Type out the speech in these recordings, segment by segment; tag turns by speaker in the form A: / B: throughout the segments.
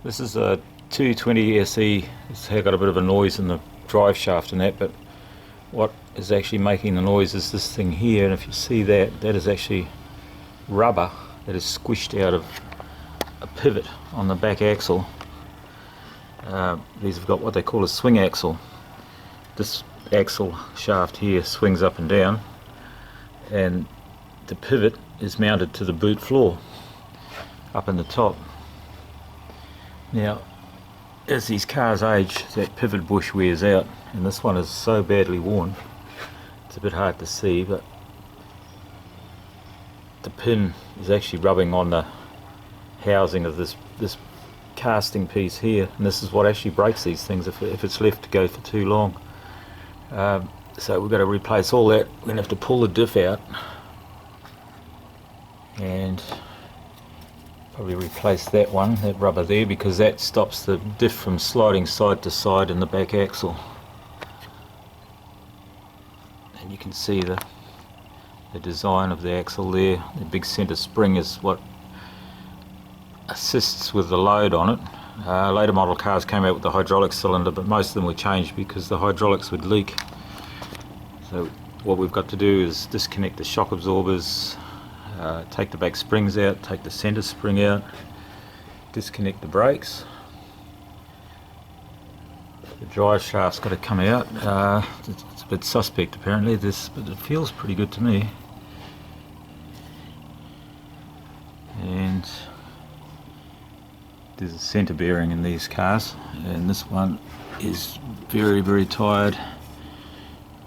A: This is a 220 SE. It's got a bit of a noise in the drive shaft and that, but what is actually making the noise is this thing here, and if you see that, that is actually rubber that is squished out of a pivot on the back axle. These have got what they call a swing axle. This axle shaft here swings up and down, and the pivot is mounted to the boot floor up in the top. Now, as these cars age, that pivot bush wears out, and this one is so badly worn it's a bit hard to see, but the pin is actually rubbing on the housing of this casting piece here, and this is what actually breaks these things if it's left to go for too long. So we've got to replace all that. We're going to have to pull the diff out and probably replace that one, that rubber there, because that stops the diff from sliding side to side in the back axle. And you can see the design of the axle there. The big centre spring is what assists with the load on it. Later model cars came out with the hydraulic cylinder, but most of them were changed because the hydraulics would leak. So what we've got to do is disconnect the shock absorbers, take the back springs out, take the centre spring out, disconnect the brakes. The drive shaft's got to come out. It's a bit suspect apparently, but it feels pretty good to me. And there's a centre bearing in these cars, and this one is very, very tired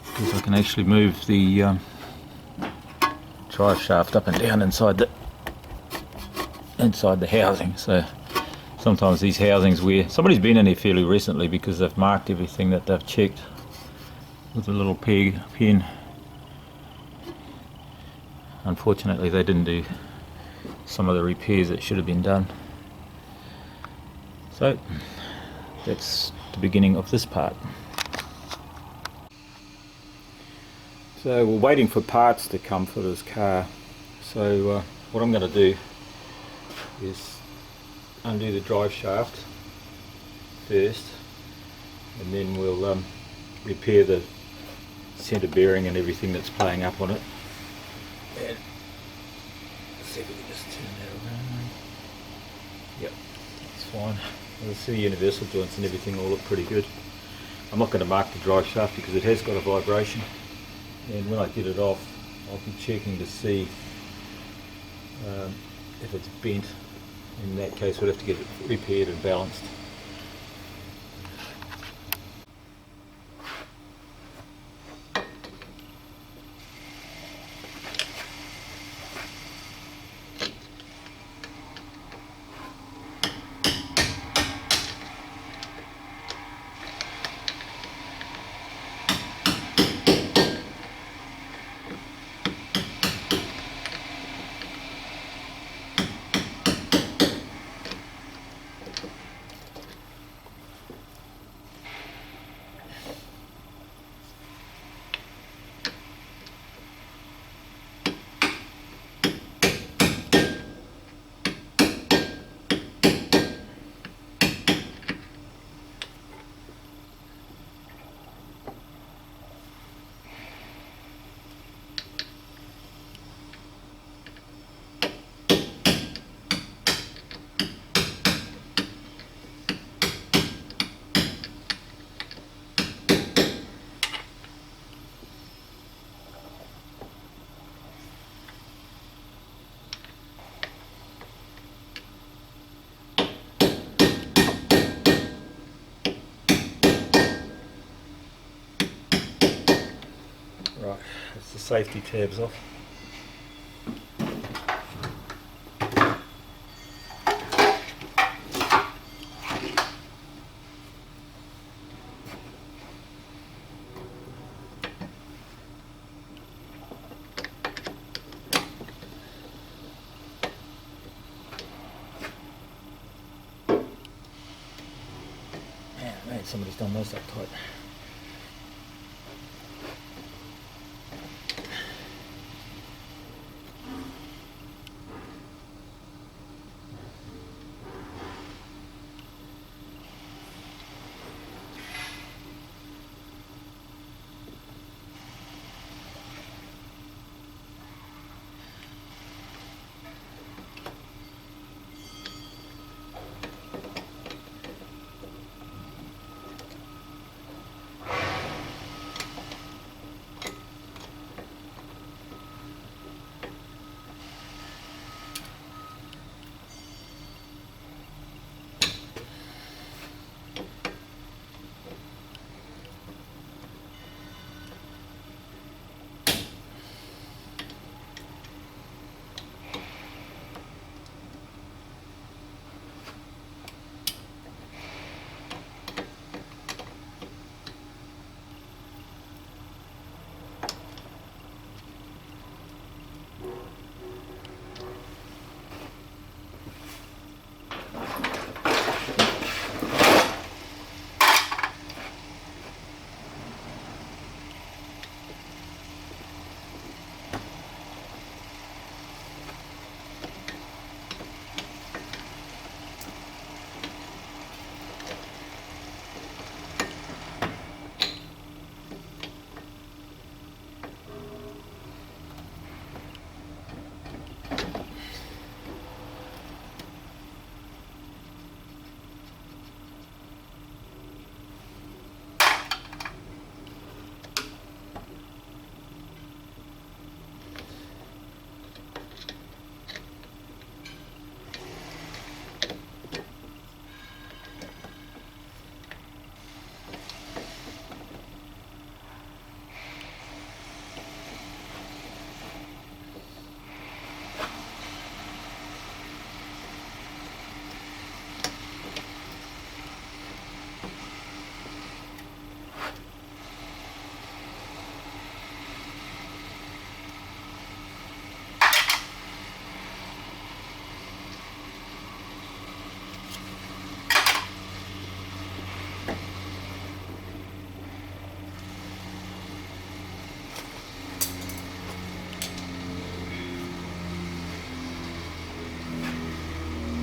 A: because I can actually move the drive shaft up and down inside the housing. So sometimes these housings where somebody's been in here fairly recently because they've marked everything that they've checked with a little pen. Unfortunately they didn't do some of the repairs that should have been done. So that's the beginning of this part. So we're waiting for parts to come for this car. So what I'm going to do is undo the drive shaft first, and then we'll repair the centre bearing and everything that's playing up on it. And let's see if we can just turn that around. Yep, that's fine. You'll see the universal joints and everything all look pretty good. I'm not going to mark the drive shaft because it has got a vibration, and when I get it off I'll be checking to see if it's bent. In that case we'll have to get it repaired and balanced. Right, that's the safety tabs off. Man, somebody's done those up tight.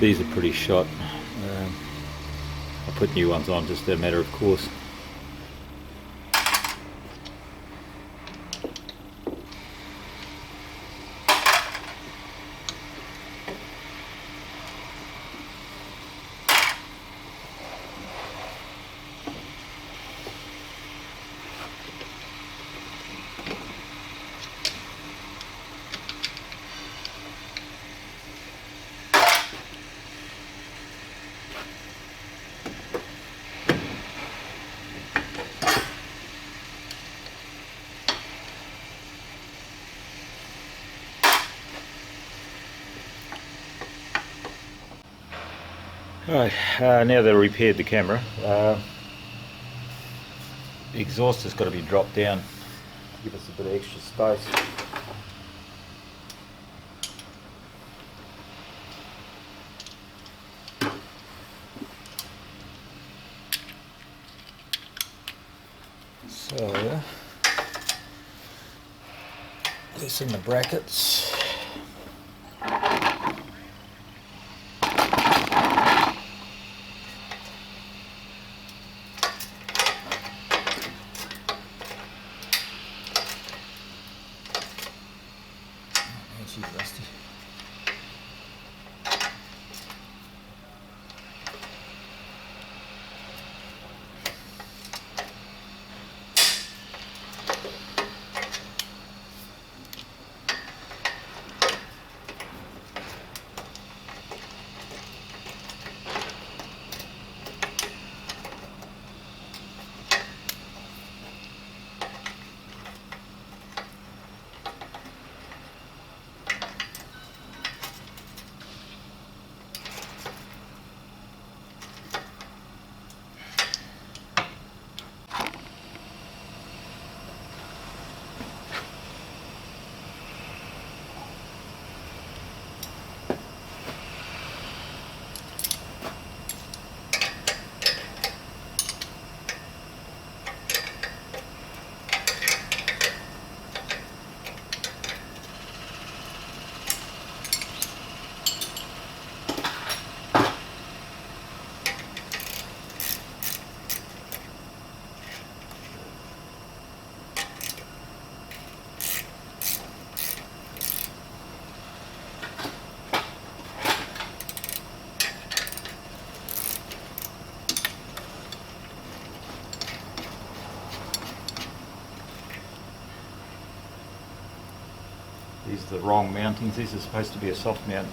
A: these are pretty shot. I put new ones on just a matter of course. Right, now that I've repaired the camera, the exhaust has got to be dropped down to give us a bit of extra space. So, this in the brackets. She's rusty. These are the wrong mountings. These are supposed to be a soft mount.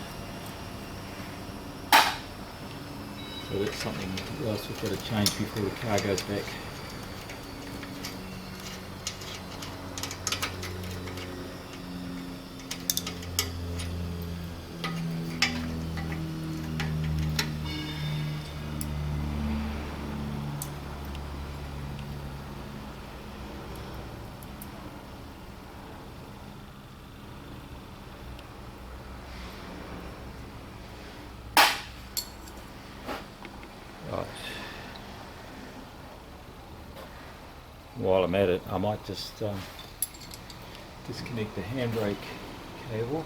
A: So that's something else we've got to change before the car goes back. Right. While I'm at it, I might just disconnect the handbrake cable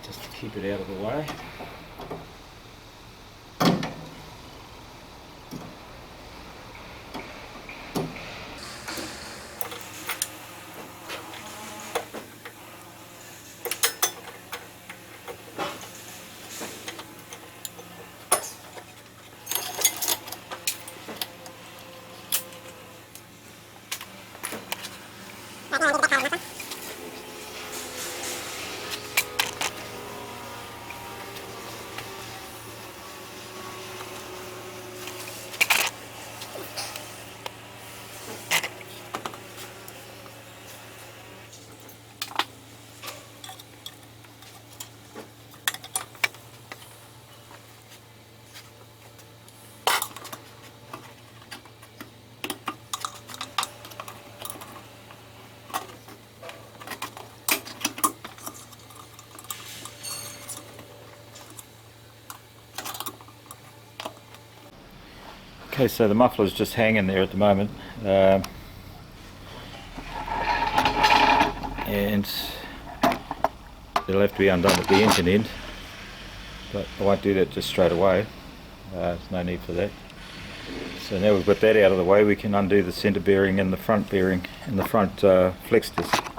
A: just to keep it out of the way. Okay, so the muffler's just hanging there at the moment, and it'll have to be undone at the engine end, but I won't do that just straight away. There's no need for that. So now we've got that out of the way, we can undo the centre bearing and the front bearing and the front flex disc.